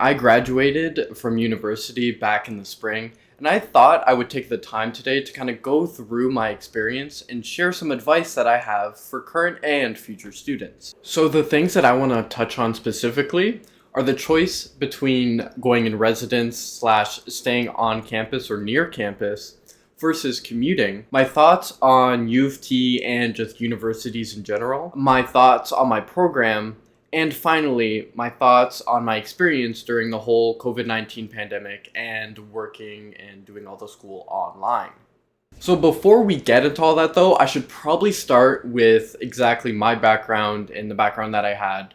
I graduated from university back in the spring, and I thought I would take the time today to kind of go through my experience and share some advice that I have for current and future students. So, the things that I want to touch on specifically are the choice between going in residence slash staying on campus or near campus versus commuting, my thoughts on U of T and just universities in general, my thoughts on my program, and finally, my thoughts on my experience during the whole COVID-19 pandemic and working and doing all the school online. So before we get into all that though, I should probably start with exactly my background and the background that I had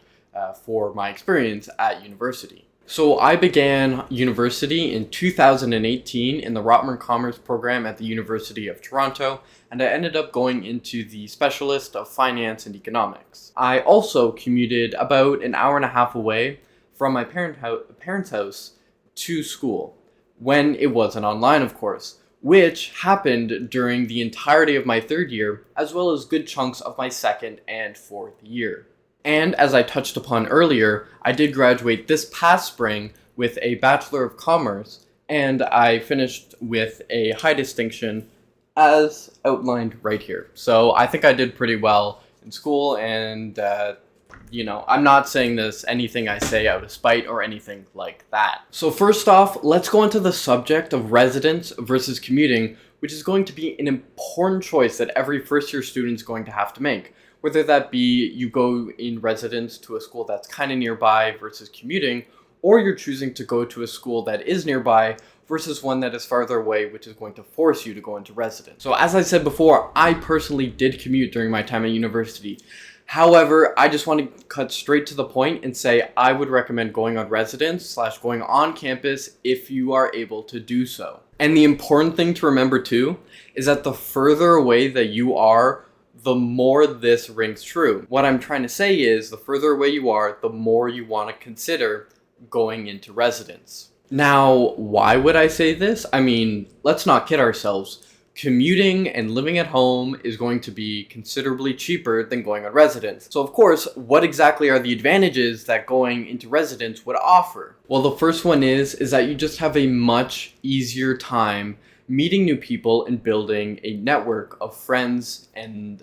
for my experience at university. So I began university in 2018 in the Rotman Commerce program at the University of Toronto, and I ended up going into the Specialist of Finance and Economics. I also commuted about an hour and a half away from my parents' house to school, when it wasn't online, of course, which happened during the entirety of my third year, as well as good chunks of my second and fourth year. And as I touched upon earlier, I did graduate this past spring with a Bachelor of Commerce, and I finished with a high distinction as outlined right here. So I think I did pretty well in school, and I'm not saying this anything I say out of spite or anything like that. So first off, let's go into the subject of residence versus commuting, which is going to be an important choice that every first year student is going to have to make. Whether that be you go in residence to a school that's kind of nearby versus commuting, or you're choosing to go to a school that is nearby versus one that is farther away, which is going to force you to go into residence. So as I said before, I personally did commute during my time at university. However, I just want to cut straight to the point and say I would recommend going on residence / going on campus if you are able to do so. And the important thing to remember too is that the further away that you are, the more this rings true. What I'm trying to say is the further away you are, the more you want to consider going into residence. Now, why would I say this? I mean, let's not kid ourselves. Commuting and living at home is going to be considerably cheaper than going on residence. So of course, what exactly are the advantages that going into residence would offer? Well, the first one is that you just have a much easier time meeting new people and building a network of friends and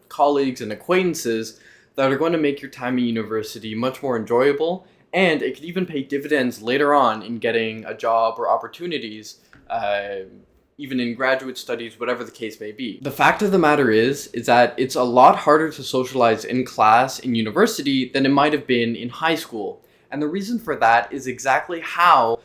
colleagues and acquaintances that are going to make your time at university much more enjoyable, and it could even pay dividends later on in getting a job or opportunities, even in graduate studies, whatever the case may be. The fact of the matter is that it's a lot harder to socialize in class in university than it might have been in high school, and the reason for that is exactly how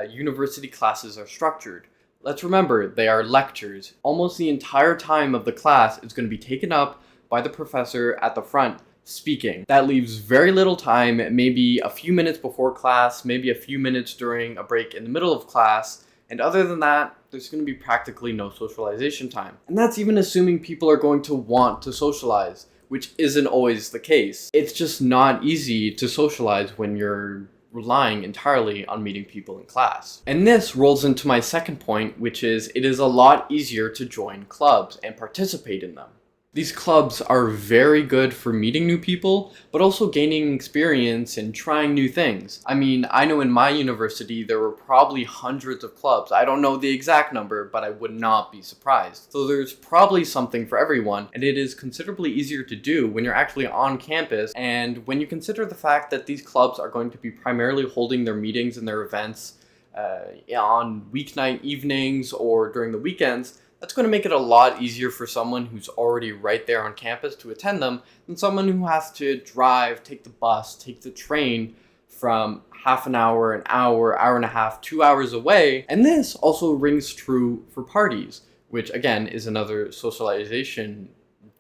university classes are structured. Let's remember, they are lectures. Almost the entire time of the class is going to be taken up by the professor at the front speaking. That leaves very little time, maybe a few minutes before class, maybe a few minutes during a break in the middle of class, and other than that, there's going to be practically no socialization time. And that's even assuming people are going to want to socialize, which isn't always the case. It's just not easy to socialize when you're relying entirely on meeting people in class. And this rolls into my second point, which is it is a lot easier to join clubs and participate in them. These clubs are very good for meeting new people, but also gaining experience and trying new things. I mean, I know in my university there were probably hundreds of clubs. I don't know the exact number, but I would not be surprised. So there's probably something for everyone, and it is considerably easier to do when you're actually on campus, and when you consider the fact that these clubs are going to be primarily holding their meetings and their events on weeknight evenings or during the weekends. That's going to make it a lot easier for someone who's already right there on campus to attend them than someone who has to drive, take the bus, take the train from half an hour, hour and a half, 2 hours away. And this also rings true for parties, which again is another socialization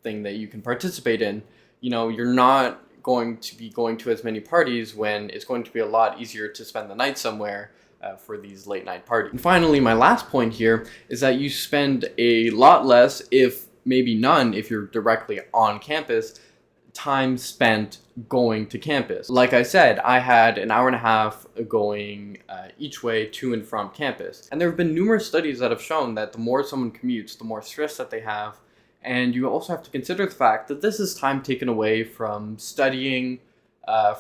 thing that you can participate in. You know, you're not going to be going to as many parties when it's going to be a lot easier to spend the night somewhere for these late night parties. And finally, my last point here is that you spend a lot less, if maybe none, if you're directly on campus, time spent going to campus. Like I said, I had an hour and a half going each way to and from campus. And there have been numerous studies that have shown that the more someone commutes, the more stress that they have. And you also have to consider the fact that this is time taken away from studying,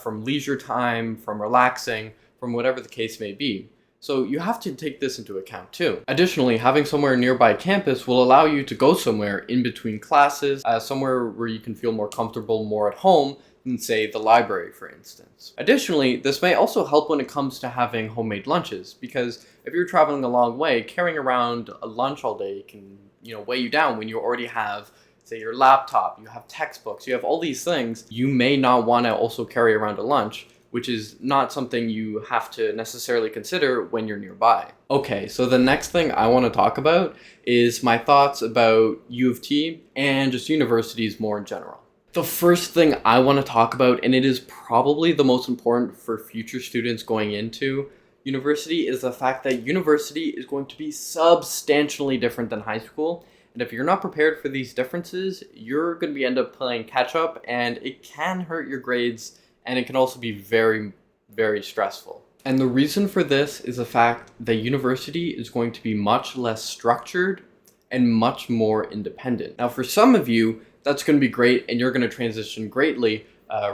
from leisure time, from relaxing, from whatever the case may be. So you have to take this into account too. Additionally, having somewhere nearby campus will allow you to go somewhere in between classes, somewhere where you can feel more comfortable, more at home, than say the library, for instance. Additionally, this may also help when it comes to having homemade lunches, because if you're traveling a long way, carrying around a lunch all day can, weigh you down when you already have, say, your laptop, you have textbooks, you have all these things. You may not want to also carry around a lunch, which is not something you have to necessarily consider when you're nearby. Okay, so the next thing I want to talk about is my thoughts about U of T and just universities more in general. The first thing I want to talk about, and it is probably the most important for future students going into university, is the fact that university is going to be substantially different than high school. And if you're not prepared for these differences, you're going to end up playing catch up, and it can hurt your grades, and it can also be very, very stressful. And the reason for this is the fact that university is going to be much less structured and much more independent. Now, for some of you, that's going to be great, and you're going to transition greatly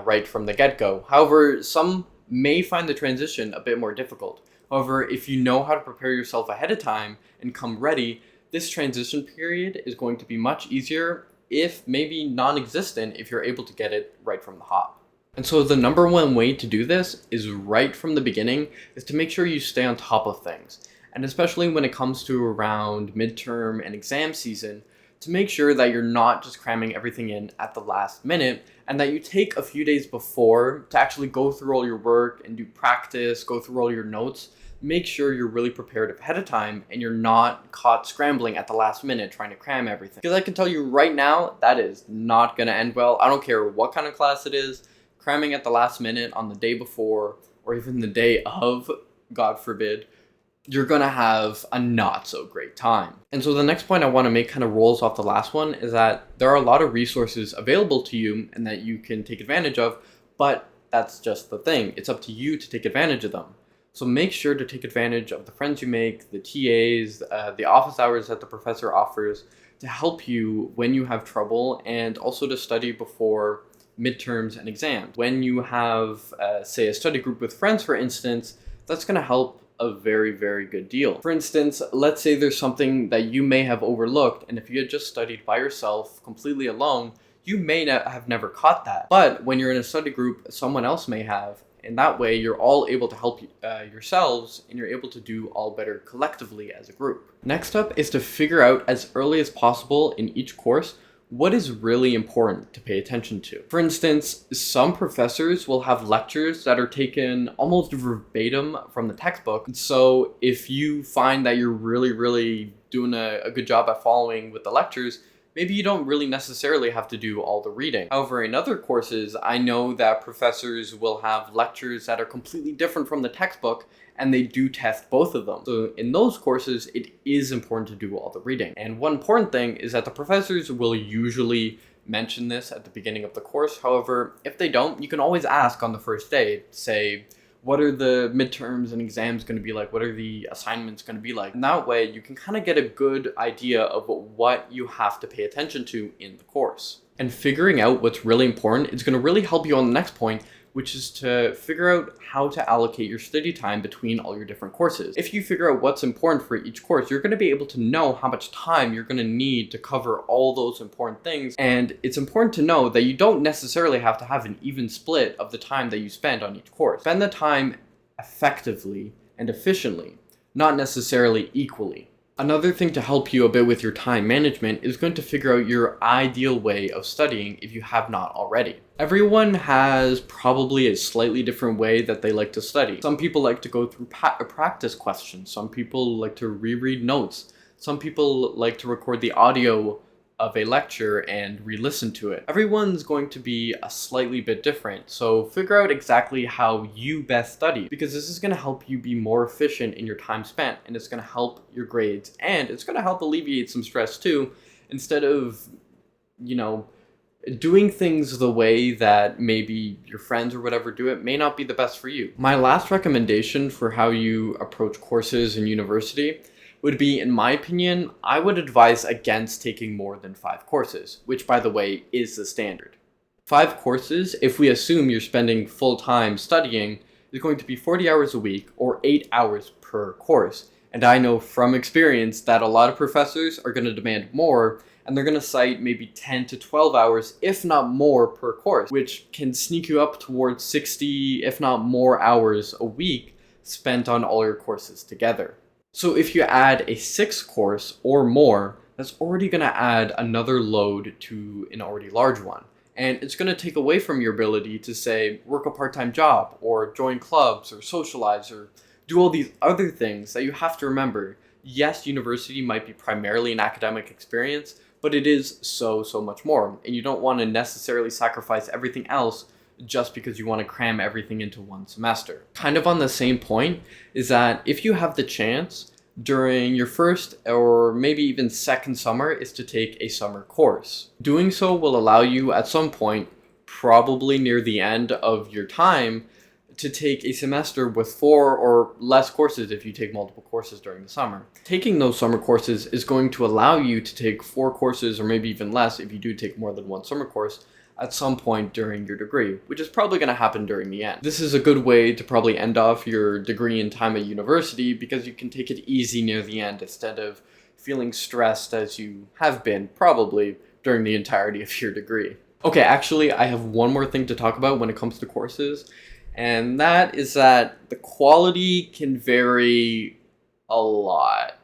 right from the get-go. However, some may find the transition a bit more difficult. However, if you know how to prepare yourself ahead of time and come ready, this transition period is going to be much easier, if maybe non-existent, if you're able to get it right from the hop. And so the number one way to do this is right from the beginning, is to make sure you stay on top of things. And especially when it comes to around midterm and exam season, to make sure that you're not just cramming everything in at the last minute, and that you take a few days before to actually go through all your work and do practice, go through all your notes. Make sure you're really prepared ahead of time and you're not caught scrambling at the last minute trying to cram everything. Because I can tell you right now, that is not going to end well. I don't care what kind of class it is. Cramming at the last minute on the day before, or even the day of, God forbid, you're going to have a not so great time. And so the next point I want to make kind of rolls off the last one is that there are a lot of resources available to you and that you can take advantage of, but that's just the thing. It's up to you to take advantage of them. So make sure to take advantage of the friends you make, the TAs, the office hours that the professor offers to help you when you have trouble, and also to study before midterms and exams. When you have, say, a study group with friends, for instance, that's going to help a very, very good deal. For instance, let's say there's something that you may have overlooked, and if you had just studied by yourself, completely alone, you may have never caught that. But when you're in a study group, someone else may have, and that way you're all able to help yourselves, and you're able to do all better collectively as a group. Next up is to figure out as early as possible in each course what is really important to pay attention to. For instance, some professors will have lectures that are taken almost verbatim from the textbook. So if you find that you're really doing a good job at following with the lectures, maybe you don't really necessarily have to do all the reading. However, in other courses, I know that professors will have lectures that are completely different from the textbook, and they do test both of them. So in those courses, it is important to do all the reading. And one important thing is that the professors will usually mention this at the beginning of the course. However, if they don't, you can always ask on the first day, say, what are the midterms and exams going to be like? What are the assignments going to be like? And that way you can kind of get a good idea of what you have to pay attention to in the course. And figuring out what's really important is going to really help you on the next point, which is to figure out how to allocate your study time between all your different courses. If you figure out what's important for each course, you're going to be able to know how much time you're going to need to cover all those important things. And it's important to know that you don't necessarily have to have an even split of the time that you spend on each course. Spend the time effectively and efficiently, not necessarily equally. Another thing to help you a bit with your time management is going to figure out your ideal way of studying if you have not already. Everyone has probably a slightly different way that they like to study. Some people like to go through practice questions. Some people like to reread notes. Some people like to record the audio of a lecture and re-listen to it. Everyone's going to be a slightly bit different, so figure out exactly how you best study, because this is going to help you be more efficient in your time spent, and it's going to help your grades, and it's going to help alleviate some stress too, instead of, doing things the way that maybe your friends or whatever do it may not be the best for you. My last recommendation for how you approach courses in university would be, in my opinion, I would advise against taking more than 5 courses, which, by the way, is the standard. 5 courses, if we assume you're spending full time studying, is going to be 40 hours a week or 8 hours per course. And I know from experience that a lot of professors are going to demand more, and they're going to cite maybe 10 to 12 hours, if not more, per course, which can sneak you up towards 60, if not more, hours a week spent on all your courses together. So if you add a 6th course or more, that's already going to add another load to an already large one. And it's going to take away from your ability to, say, work a part-time job or join clubs or socialize or do all these other things that you have to remember. Yes, university might be primarily an academic experience, but it is so much more. And you don't want to necessarily sacrifice everything else just because you want to cram everything into one semester. Kind of on the same point is that if you have the chance during your first or maybe even second summer is to take a summer course. Doing so will allow you at some point, probably near the end of your time, to take a semester with 4 or less courses if you take multiple courses during the summer. Taking those summer courses is going to allow you to take 4 courses or maybe even less if you do take more than one summer course at some point during your degree, which is probably going to happen during the end. This is a good way to probably end off your degree and time at university because you can take it easy near the end instead of feeling stressed as you have been probably during the entirety of your degree. Okay, actually, I have one more thing to talk about when it comes to courses, and that is that the quality can vary a lot.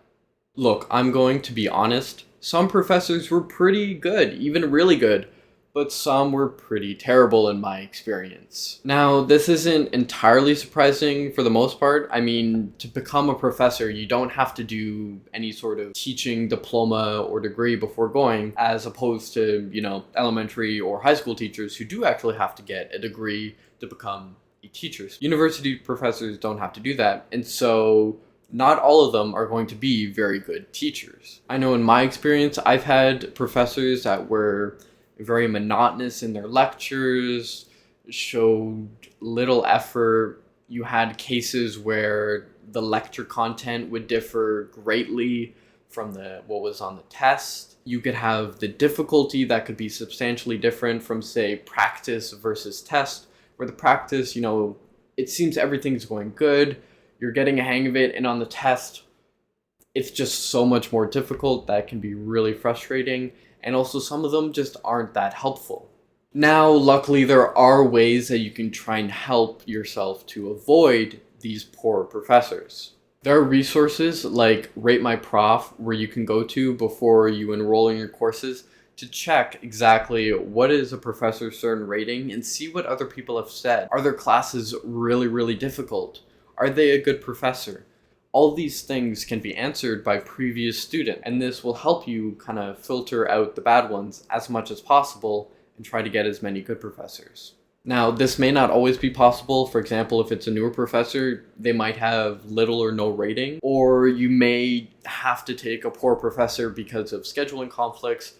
Look, I'm going to be honest, some professors were pretty good, even really good, but some were pretty terrible in my experience. Now, this isn't entirely surprising for the most part. I mean, to become a professor, you don't have to do any sort of teaching diploma or degree before going, as opposed to, elementary or high school teachers who do actually have to get a degree to become a teacher. University professors don't have to do that, and so not all of them are going to be very good teachers. I know in my experience, I've had professors that were very monotonous in their lectures, showed little effort. You had cases where the lecture content would differ greatly from what was on the test. You could have the difficulty that could be substantially different from, say, practice versus test, where the practice, it seems everything's going good, you're getting a hang of it, and on the test, it's just so much more difficult that can be really frustrating. And also some of them just aren't that helpful. Now, luckily, there are ways that you can try and help yourself to avoid these poor professors. There are resources like Rate My Prof where you can go to before you enroll in your courses to check exactly what is a professor's certain rating and see what other people have said. Are their classes really difficult? Are they a good professor? All these things can be answered by previous students, and this will help you kind of filter out the bad ones as much as possible and try to get as many good professors. Now, this may not always be possible. For example, if it's a newer professor, they might have little or no rating, or you may have to take a poor professor because of scheduling conflicts,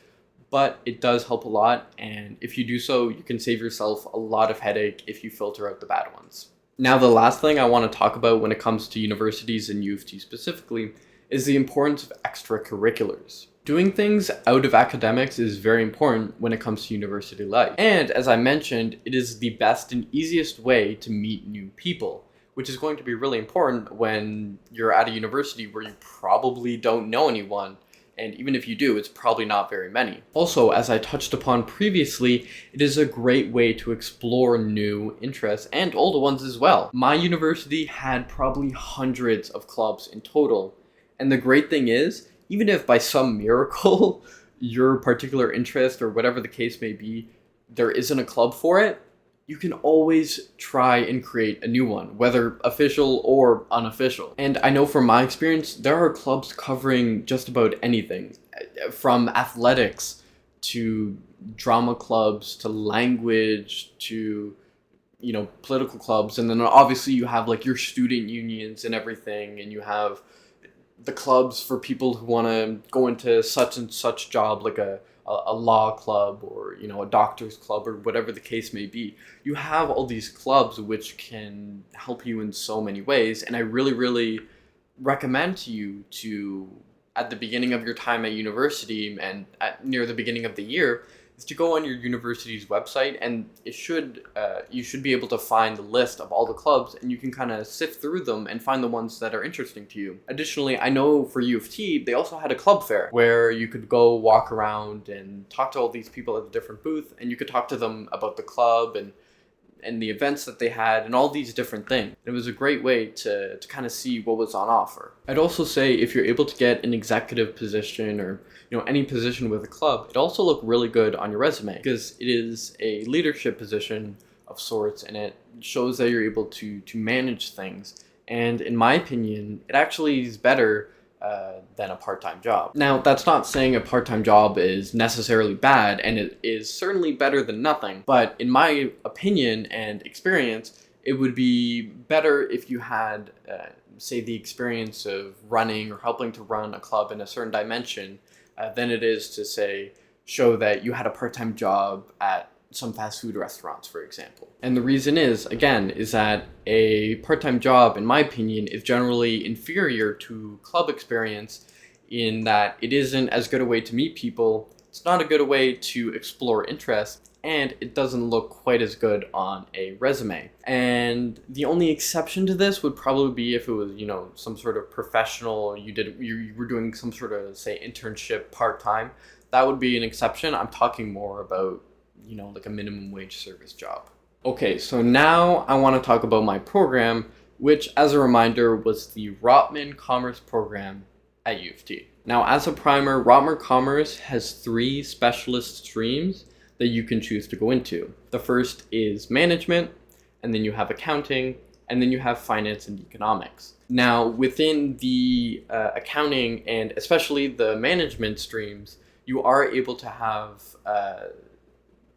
but it does help a lot, and if you do so, you can save yourself a lot of headache if you filter out the bad ones. Now, the last thing I want to talk about when it comes to universities and U of T specifically is the importance of extracurriculars. Doing things out of academics is very important when it comes to university life. And as I mentioned, it is the best and easiest way to meet new people, which is going to be really important when you're at a university where you probably don't know anyone. And even if you do, it's probably not very many. Also, as I touched upon previously, it is a great way to explore new interests and old ones as well. My university had probably hundreds of clubs in total. And the great thing is, even if by some miracle your particular interest or whatever the case may be, there isn't a club for it, you can always try and create a new one, whether official or unofficial. And I know from my experience, there are clubs covering just about anything, from athletics to drama clubs to language to, political clubs. And then obviously you have like your student unions and everything, and you have the clubs for people who want to go into such and such job, like a law club or a doctor's club or whatever the case may be. You have all these clubs which can help you in so many ways, and I really recommend to you to, at the beginning of your time at university and near the beginning of the year, is to go on your university's website, and you should be able to find the list of all the clubs, and you can kind of sift through them and find the ones that are interesting to you. Additionally, I know for U of T, they also had a club fair where you could go walk around and talk to all these people at a different booth, and you could talk to them about the club and the events that they had and all these different things. It was a great way to kind of see what was on offer. I'd also say if you're able to get an executive position or any position with a club, it also look really good on your resume because it is a leadership position of sorts, and it shows that you're able to manage things. And in my opinion, it actually is better than a part-time job. Now, that's not saying a part-time job is necessarily bad, and it is certainly better than nothing. But in my opinion and experience, it would be better if you had, say, the experience of running or helping to run a club in a certain dimension than it is to, say, show that you had a part-time job at some fast food restaurants, for example. And the reason is that a part-time job, in my opinion, is generally inferior to club experience in that it isn't as good a way to meet people, it's not a good way to explore interests, and it doesn't look quite as good on a resume. And the only exception to this would probably be if it was, some sort of professional, you were doing some sort of, say, internship part-time. That would be an exception. I'm talking more about like a minimum wage service job. Okay, so now I want to talk about my program, which, as a reminder, was the Rotman Commerce program at U of T. Now, as a primer, Rotman Commerce has 3 specialist streams that you can choose to go into. The first is management, and then you have accounting, and then you have finance and economics. Now, within the accounting and especially the management streams, you are able to have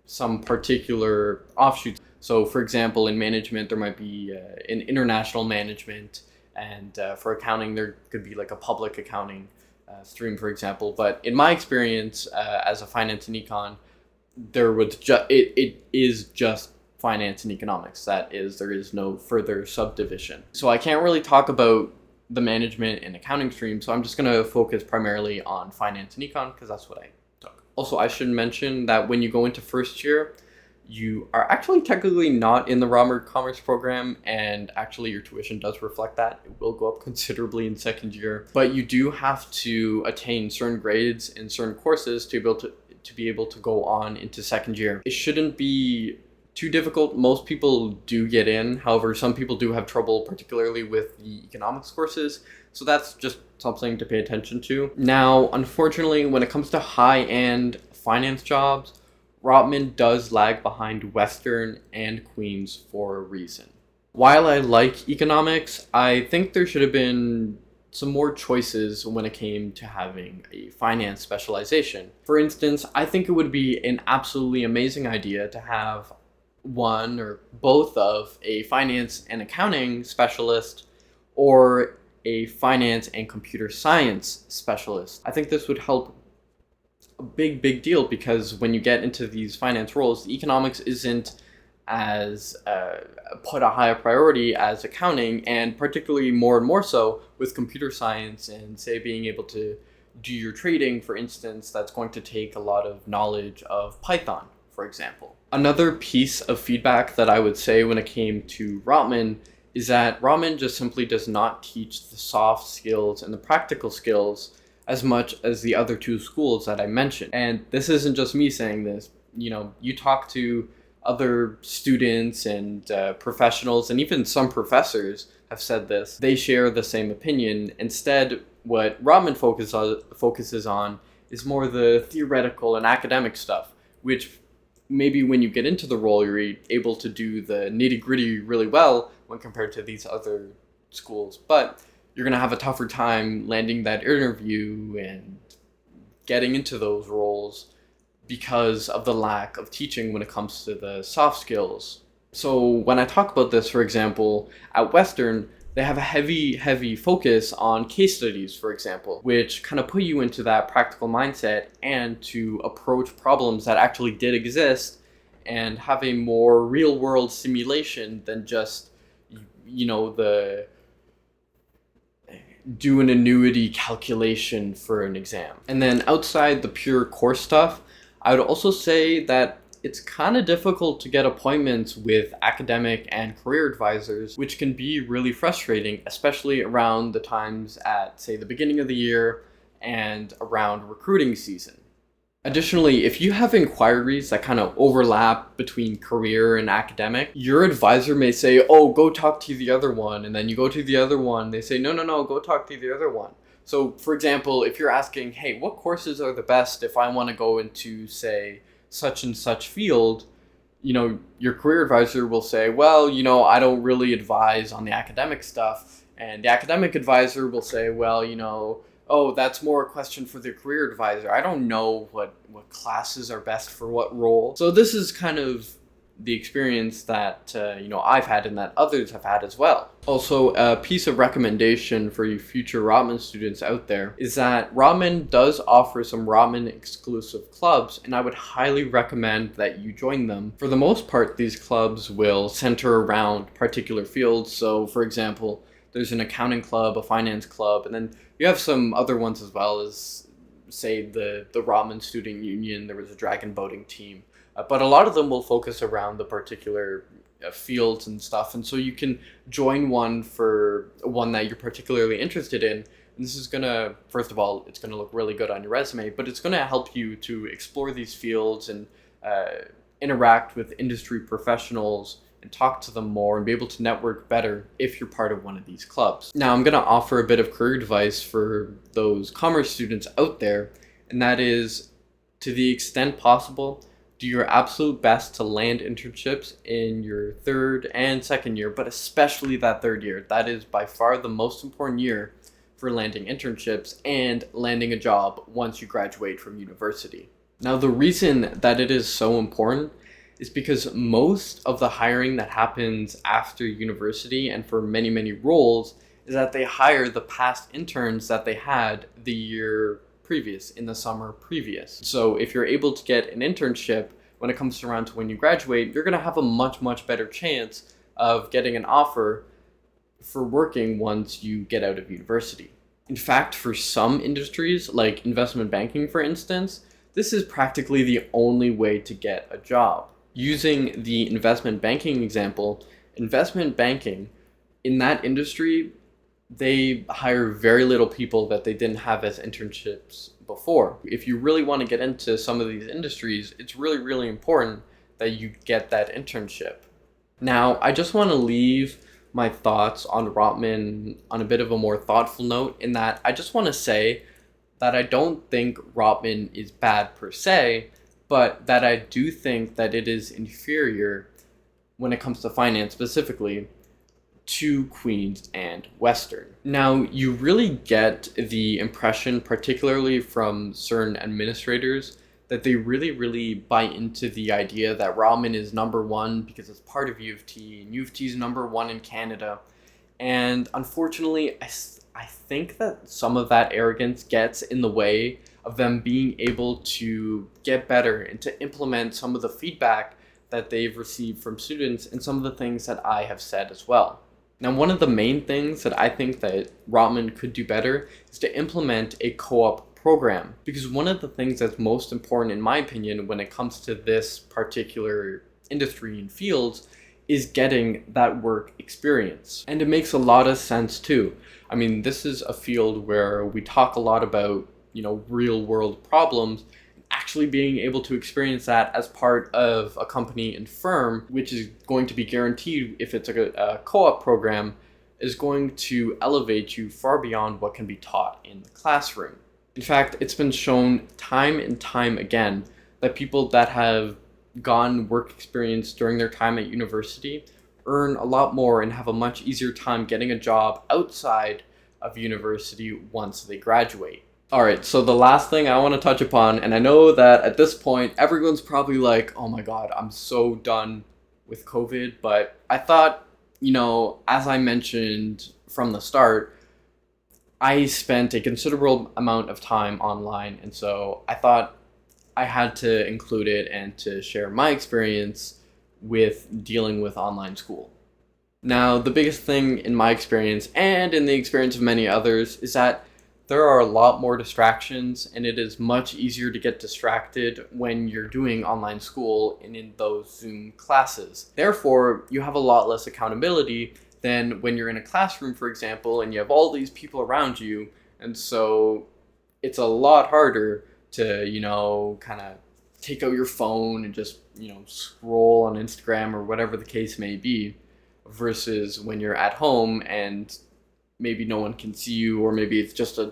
some particular offshoots. So for example, in management, there might be an international management, and for accounting, there could be like a public accounting stream, for example. But in my experience as a finance and econ, it is just finance and economics. There is no further subdivision. So I can't really talk about the management and accounting stream, so I'm just going to focus primarily on finance and econ because that's what I took. Also, I should mention that when you go into first year, you are actually technically not in the Rotman Commerce program, and actually your tuition does reflect that. It will go up considerably in second year, but you do have to attain certain grades in certain courses to be able to go on into second year. It shouldn't be too difficult. Most people do get in. However, some people do have trouble, particularly with the economics courses. So that's just something to pay attention to. Now, unfortunately, when it comes to high-end finance jobs, Rotman does lag behind Western and Queen's for a reason. While I like economics, I think there should have been some more choices when it came to having a finance specialization. For instance, I think it would be an absolutely amazing idea to have one or both of a finance and accounting specialist or a finance and computer science specialist. I think this would help a big deal, because when you get into these finance roles, the economics isn't as put a higher priority as accounting, and particularly more and more so with computer science and, say, being able to do your trading, for instance. That's going to take a lot of knowledge of Python, for example. Another piece of feedback that I would say when it came to Rotman is that Rotman just simply does not teach the soft skills and the practical skills as much as the other 2 schools that I mentioned. And this isn't just me saying this. You talk to other students and professionals, and even some professors have said this. They share the same opinion. Instead, what Rotman focuses on is more the theoretical and academic stuff, which maybe when you get into the role, you're able to do the nitty-gritty really well when compared to these other schools. But you're going to have a tougher time landing that interview and getting into those roles because of the lack of teaching when it comes to the soft skills. So when I talk about this, for example, at Western, they have a heavy focus on case studies, for example, which kind of put you into that practical mindset and to approach problems that actually did exist and have a more real world simulation than just, the do an annuity calculation for an exam. And then outside the pure course stuff, I would also say that it's kind of difficult to get appointments with academic and career advisors, which can be really frustrating, especially around the times at, say, the beginning of the year and around recruiting season. Additionally, if you have inquiries that kind of overlap between career and academic, your advisor may say, oh, go talk to the other one. And then you go to the other one. They say, no, go talk to the other one. So, for example, if you're asking, hey, what courses are the best if I want to go into, say, such and such field, your career advisor will say, well, I don't really advise on the academic stuff. And the academic advisor will say, well, oh, that's more a question for the career advisor. I don't know what classes are best for what role. So this is kind of the experience that, I've had and that others have had as well. Also, a piece of recommendation for you future Rotman students out there is that Rotman does offer some Rotman exclusive clubs, and I would highly recommend that you join them. For the most part, these clubs will center around particular fields. So, for example, there's an accounting club, a finance club, and then you have some other ones as well, as, say, the Rotman Student Union. There was a dragon boating team. But a lot of them will focus around the particular fields and stuff. And so you can join one for one that you're particularly interested in. And this is going to, first of all, it's going to look really good on your resume, but it's going to help you to explore these fields and interact with industry professionals and talk to them more and be able to network better if you're part of one of these clubs. Now, I'm going to offer a bit of career advice for those commerce students out there, and that is, to the extent possible, do your absolute best to land internships in your third and second year, but especially that third year. That is by far the most important year for landing internships and landing a job once you graduate from university. Now, the reason that it is so important is because most of the hiring that happens after university and for many, many roles is that they hire the past interns that they had the year previous, in the summer previous. So if you're able to get an internship when it comes around to when you graduate, you're going to have a much, much better chance of getting an offer for working once you get out of university. In fact, for some industries, like investment banking, for instance, this is practically the only way to get a job. Using the investment banking example, investment banking, in that industry, they hire very little people that they didn't have as internships before. If you really want to get into some of these industries, it's really, really important that you get that internship. Now, I just want to leave my thoughts on Rotman on a bit of a more thoughtful note, in that I just want to say that I don't think Rotman is bad per se, but that I do think that it is inferior when it comes to finance specifically to Queens and Western. Now, you really get the impression, particularly from certain administrators, that they really, really buy into the idea that Rotman is number one because it's part of U of T, and U of T is number one in Canada. And unfortunately, I think that some of that arrogance gets in the way of them being able to get better and to implement some of the feedback that they've received from students and some of the things that I have said as well. Now, one of the main things that I think that Rotman could do better is to implement a co-op program, because one of the things that's most important, in my opinion, when it comes to this particular industry and fields is getting that work experience. And it makes a lot of sense too. I mean, this is a field where we talk a lot about, real world problems. Actually being able to experience that as part of a company and firm, which is going to be guaranteed if it's a co-op program, is going to elevate you far beyond what can be taught in the classroom. In fact, it's been shown time and time again that people that have gotten work experience during their time at university earn a lot more and have a much easier time getting a job outside of university once they graduate. Alright, so the last thing I want to touch upon, and I know that at this point everyone's probably like, oh my god, I'm so done with COVID, but I thought, as I mentioned from the start, I spent a considerable amount of time online, and so I thought I had to include it and to share my experience with dealing with online school. Now, the biggest thing in my experience and in the experience of many others is that There are a lot more distractions, and it is much easier to get distracted when you're doing online school and in those Zoom classes. Therefore, you have a lot less accountability than when you're in a classroom, for example, and you have all these people around you, and so it's a lot harder to, kind of take out your phone and just, scroll on Instagram or whatever the case may be, versus when you're at home and maybe no one can see you, or maybe it's just a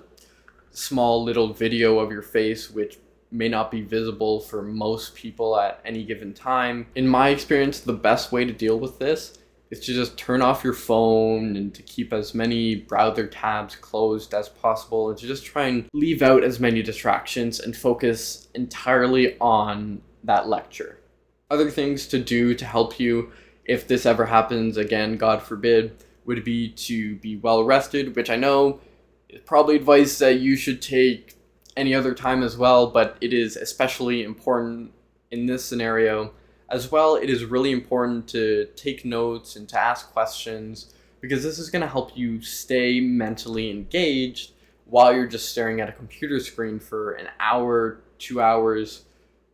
small little video of your face, which may not be visible for most people at any given time. In my experience, the best way to deal with this is to just turn off your phone and to keep as many browser tabs closed as possible, and to just try and leave out as many distractions and focus entirely on that lecture. Other things to do to help you if this ever happens again, God forbid, would be to be well rested, which I know is probably advice that you should take any other time as well, but it is especially important in this scenario. As well, it is really important to take notes and to ask questions, because this is going to help you stay mentally engaged while you're just staring at a computer screen for an hour, 2 hours,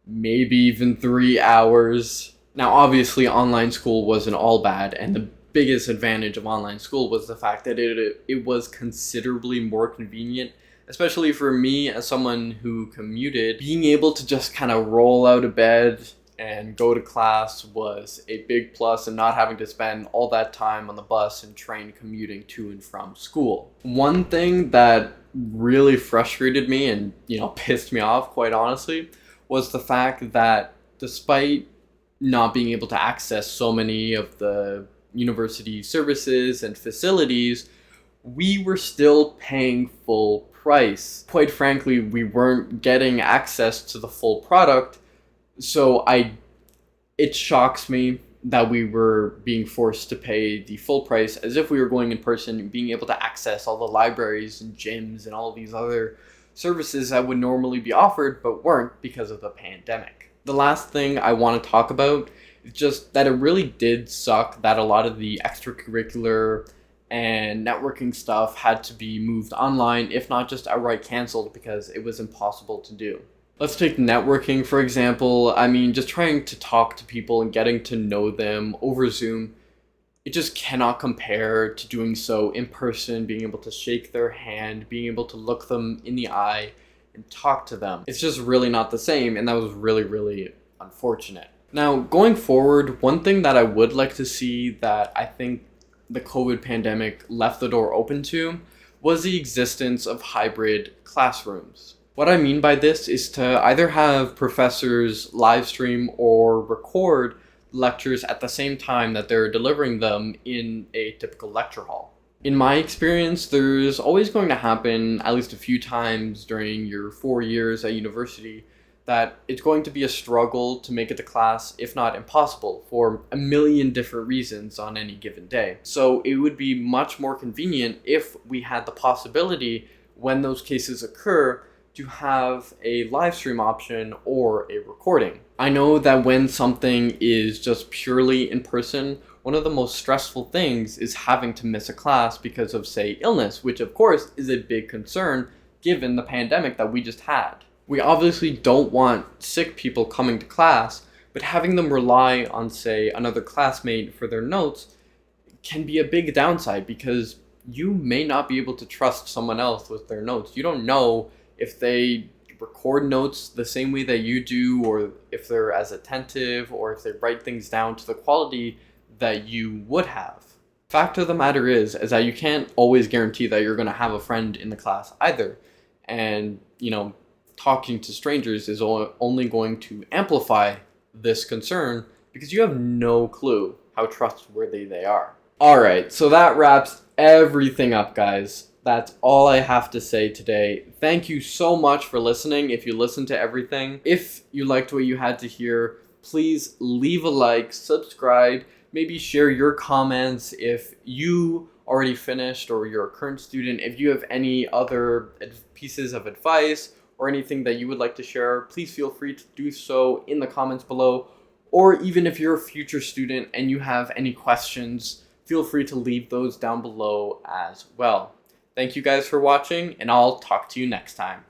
maybe even 3 hours. Now, obviously, online school wasn't all bad, and the biggest advantage of online school was the fact that it was considerably more convenient, especially for me as someone who commuted. Being able to just kind of roll out of bed and go to class was a big plus, and not having to spend all that time on the bus and train commuting to and from school. One thing that really frustrated me and, pissed me off, quite honestly, was the fact that despite not being able to access so many of the university services and facilities, we were still paying full price. Quite frankly, we weren't getting access to the full product, so it shocks me that we were being forced to pay the full price as if we were going in person and being able to access all the libraries and gyms and all of these other services that would normally be offered but weren't because of the pandemic. The last thing I want to talk about is just that it really did suck that a lot of the extracurricular and networking stuff had to be moved online, if not just outright canceled, because it was impossible to do. Let's take networking, for example. I mean, just trying to talk to people and getting to know them over Zoom, it just cannot compare to doing so in person, being able to shake their hand, being able to look them in the eye and talk to them. It's just really not the same, and that was really, really unfortunate. Now, going forward, one thing that I would like to see that I think the COVID pandemic left the door open to was the existence of hybrid classrooms. What I mean by this is to either have professors live stream or record lectures at the same time that they're delivering them in a typical lecture hall. In my experience, there's always going to happen at least a few times during your 4 years at university that it's going to be a struggle to make it to class, if not impossible, for a million different reasons on any given day. So it would be much more convenient if we had the possibility, when those cases occur, to have a live stream option or a recording. I know that when something is just purely in person, one of the most stressful things is having to miss a class because of, say, illness, which of course is a big concern given the pandemic that we just had. We obviously don't want sick people coming to class, but having them rely on, say, another classmate for their notes can be a big downside, because you may not be able to trust someone else with their notes. You don't know if they record notes the same way that you do, or if they're as attentive, or if they write things down to the quality that you would have. Fact of the matter is that you can't always guarantee that you're going to have a friend in the class either. And, talking to strangers is only going to amplify this concern, because you have no clue how trustworthy they are. Alright, so that wraps everything up, guys. That's all I have to say today. Thank you so much for listening, if you listened to everything. If you liked what you had to hear, please leave a like, subscribe, maybe share your comments if you already finished or you're a current student. If you have any other pieces of advice or anything that you would like to share, please feel free to do so in the comments below. Or even if you're a future student and you have any questions, feel free to leave those down below as well. Thank you guys for watching, and I'll talk to you next time.